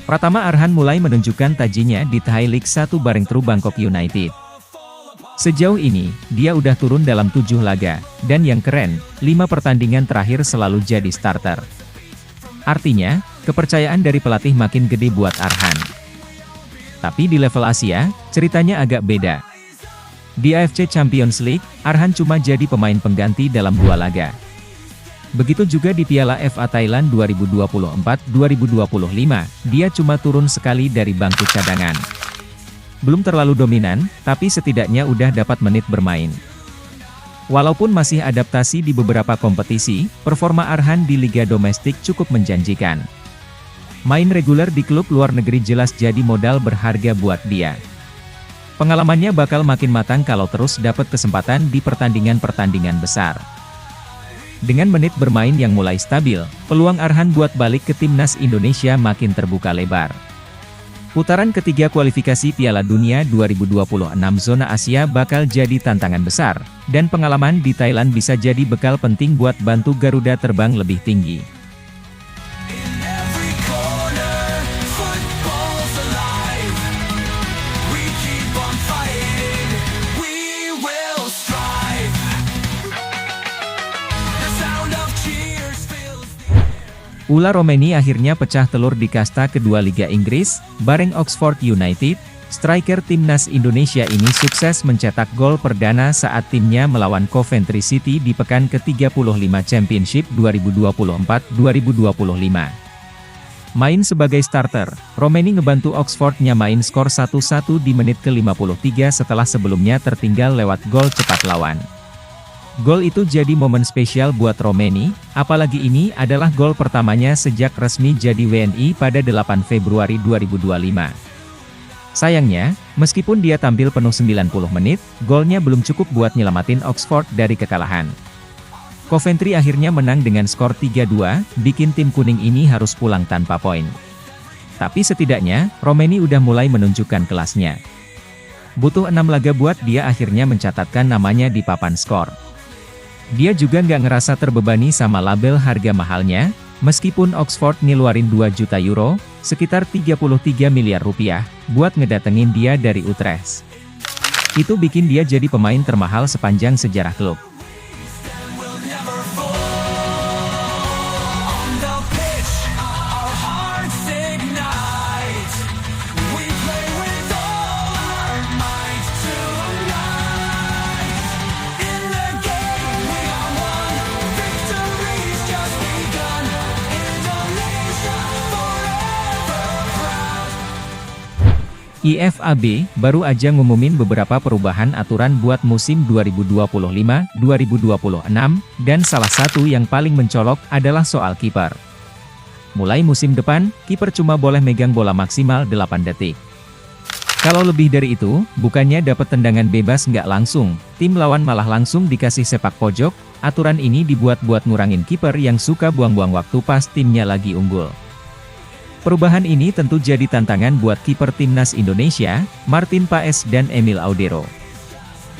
Pratama Arhan mulai menunjukkan tajinya di Thai League 1 bareng True Bangkok United. Sejauh ini, dia udah turun dalam 7 laga, dan yang keren, 5 pertandingan terakhir selalu jadi starter. Artinya, kepercayaan dari pelatih makin gede buat Arhan. Tapi di level Asia, ceritanya agak beda. Di AFC Champions League, Arhan cuma jadi pemain pengganti dalam 2 laga. Begitu juga di Piala FA Thailand 2024-2025, dia cuma turun sekali dari bangku cadangan. Belum terlalu dominan, tapi setidaknya udah dapat menit bermain. Walaupun masih adaptasi di beberapa kompetisi, performa Arhan di liga domestik cukup menjanjikan. Main reguler di klub luar negeri jelas jadi modal berharga buat dia. Pengalamannya bakal makin matang kalau terus dapat kesempatan di pertandingan-pertandingan besar. Dengan menit bermain yang mulai stabil, peluang Arhan buat balik ke timnas Indonesia makin terbuka lebar. Putaran ketiga kualifikasi Piala Dunia 2026 zona Asia bakal jadi tantangan besar, dan pengalaman di Thailand bisa jadi bekal penting buat bantu Garuda terbang lebih tinggi. Ula Romeni akhirnya pecah telur di kasta kedua Liga Inggris, bareng Oxford United. Striker timnas Indonesia ini sukses mencetak gol perdana saat timnya melawan Coventry City di pekan ke-35 Championship 2024-2025. Main sebagai starter, Romeni ngebantu Oxford nyamain skor 1-1 di menit ke-53 setelah sebelumnya tertinggal lewat gol cepat lawan. Gol itu jadi momen spesial buat Romeni, apalagi ini adalah gol pertamanya sejak resmi jadi WNI pada 8 Februari 2025. Sayangnya, meskipun dia tampil penuh 90 menit, golnya belum cukup buat nyelamatin Oxford dari kekalahan. Coventry akhirnya menang dengan skor 3-2, bikin tim kuning ini harus pulang tanpa poin. Tapi setidaknya, Romeni udah mulai menunjukkan kelasnya. Butuh 6 laga buat dia akhirnya mencatatkan namanya di papan skor. Dia juga nggak ngerasa terbebani sama label harga mahalnya, meskipun Oxford ngeluarin 2 juta euro, sekitar 33 miliar rupiah, buat ngedatengin dia dari Utrecht. Itu bikin dia jadi pemain termahal sepanjang sejarah klub. IFAB baru aja ngumumin beberapa perubahan aturan buat musim 2025-2026, dan salah satu yang paling mencolok adalah soal kiper. Mulai musim depan, kiper cuma boleh megang bola maksimal 8 detik. Kalau lebih dari itu, bukannya dapat tendangan bebas nggak langsung, tim lawan malah langsung dikasih sepak pojok. Aturan ini dibuat buat ngurangin kiper yang suka buang-buang waktu pas timnya lagi unggul. Perubahan ini tentu jadi tantangan buat kiper timnas Indonesia, Martin Paes dan Emil Audero.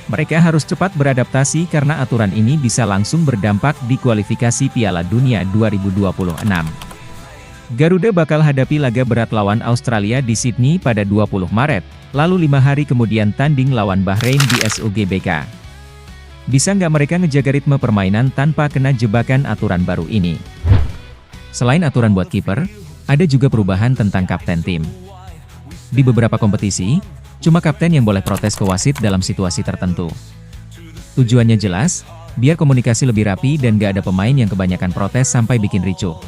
Mereka harus cepat beradaptasi karena aturan ini bisa langsung berdampak di kualifikasi Piala Dunia 2026. Garuda bakal hadapi laga berat lawan Australia di Sydney pada 20 Maret, lalu 5 hari kemudian tanding lawan Bahrain di SUGBK. Bisa nggak mereka ngejaga ritme permainan tanpa kena jebakan aturan baru ini? Selain aturan buat kiper, ada juga perubahan tentang kapten tim. Di beberapa kompetisi, cuma kapten yang boleh protes ke wasit dalam situasi tertentu. Tujuannya jelas, biar komunikasi lebih rapi dan gak ada pemain yang kebanyakan protes sampai bikin ricuh.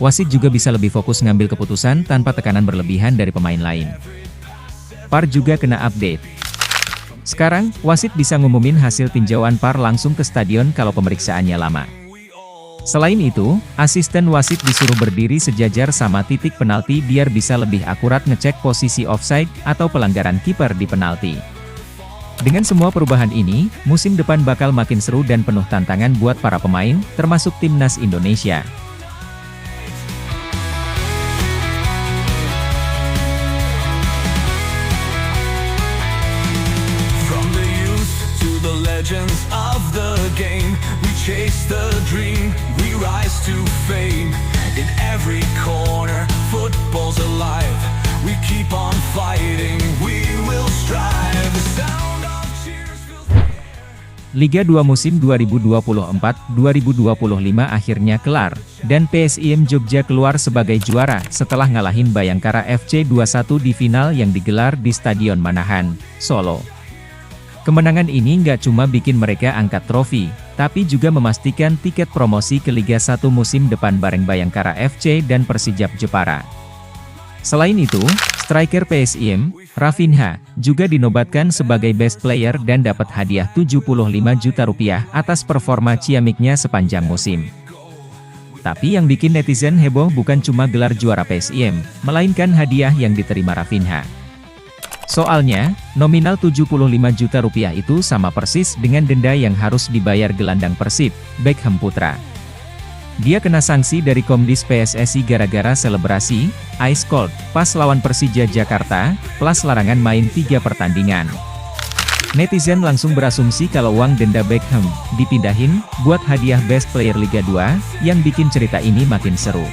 Wasit juga bisa lebih fokus ngambil keputusan tanpa tekanan berlebihan dari pemain lain. VAR juga kena update. Sekarang, wasit bisa ngumumin hasil tinjauan VAR langsung ke stadion kalau pemeriksaannya lama. Selain itu, asisten wasit disuruh berdiri sejajar sama titik penalti biar bisa lebih akurat ngecek posisi offside atau pelanggaran kiper di penalti. Dengan semua perubahan ini, musim depan bakal makin seru dan penuh tantangan buat para pemain, termasuk timnas Indonesia. From the youth to the legends of the game, we chase the dream, we rise to fame in every every corner. Football's alive. We keep on fighting. We will strive. The sound of cheers fills the air. Liga 2 musim 2024-2025 akhirnya kelar, dan PSIM Jogja keluar sebagai juara setelah ngalahin Bayangkara FC 2-1 di final yang digelar di Stadion Manahan, Solo. Kemenangan ini nggak cuma bikin mereka angkat trofi, tapi juga memastikan tiket promosi ke Liga 1 musim depan bareng Bayangkara FC dan Persijap Jepara. Selain itu, striker PSIM, Rafinha, juga dinobatkan sebagai best player dan dapat hadiah 75 juta rupiah atas performa ciamiknya sepanjang musim. Tapi yang bikin netizen heboh bukan cuma gelar juara PSIM, melainkan hadiah yang diterima Rafinha. Soalnya, nominal 75 juta rupiah itu sama persis dengan denda yang harus dibayar gelandang Persib, Beckham Putra. Dia kena sanksi dari Komdis PSSI gara-gara selebrasi Ice Cold pas lawan Persija Jakarta, plus larangan main 3 pertandingan. Netizen langsung berasumsi kalau uang denda Beckham dipindahin buat hadiah Best Player Liga 2, yang bikin cerita ini makin seru.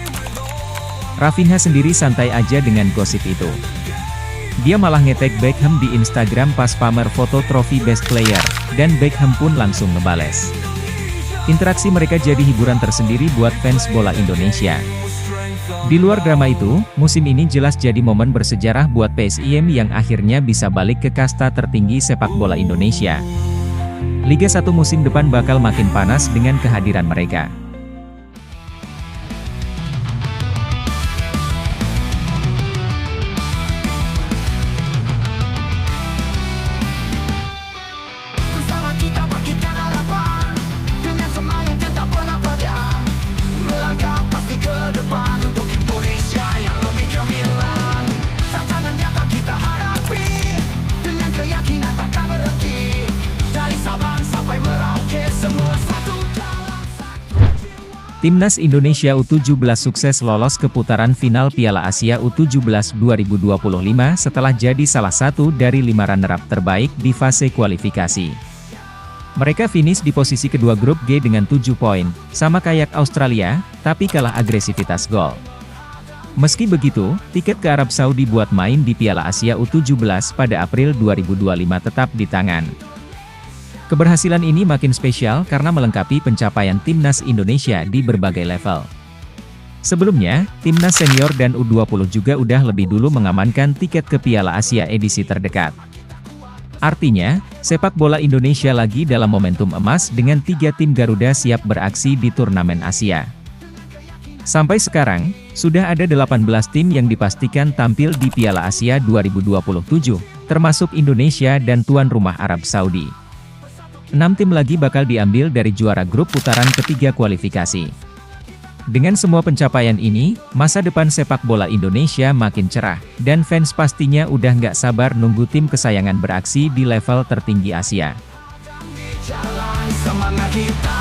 Rafinha sendiri santai aja dengan gosip itu. Dia malah nge-tag Beckham di Instagram pas pamer foto trofi Best Player, dan Beckham pun langsung ngebales. Interaksi mereka jadi hiburan tersendiri buat fans bola Indonesia. Di luar drama itu, musim ini jelas jadi momen bersejarah buat PSIM yang akhirnya bisa balik ke kasta tertinggi sepak bola Indonesia. Liga 1 musim depan bakal makin panas dengan kehadiran mereka. Bersama kita bangkitkan harapan, dengan semangat tetap pernah bertahan, melangkah pasti ke depan untuk Indonesia yang lebih gemilang. Tantangan yang akan kita hadapi, dengan keyakinan takkan berhenti. Dari Sabang sampai Merauke, semua satu dalam satu jiwa. Timnas Indonesia U17 sukses lolos ke putaran final Piala Asia U17 2025 setelah jadi salah satu dari 5 runner-up terbaik di fase kualifikasi. Mereka finish di posisi kedua grup G dengan 7 poin, sama kayak Australia, tapi kalah agresivitas gol. Meski begitu, tiket ke Arab Saudi buat main di Piala Asia U17 pada April 2025 tetap di tangan. Keberhasilan ini makin spesial karena melengkapi pencapaian Timnas Indonesia di berbagai level. Sebelumnya, Timnas Senior dan U20 juga udah lebih dulu mengamankan tiket ke Piala Asia edisi terdekat. Artinya, sepak bola Indonesia lagi dalam momentum emas dengan 3 tim Garuda siap beraksi di turnamen Asia. Sampai sekarang, sudah ada 18 tim yang dipastikan tampil di Piala Asia 2027, termasuk Indonesia dan tuan rumah Arab Saudi. 6 tim lagi bakal diambil dari juara grup putaran ketiga kualifikasi. Dengan semua pencapaian ini, masa depan sepak bola Indonesia makin cerah, dan fans pastinya udah nggak sabar nunggu tim kesayangan beraksi di level tertinggi Asia. Jalan semangat kita.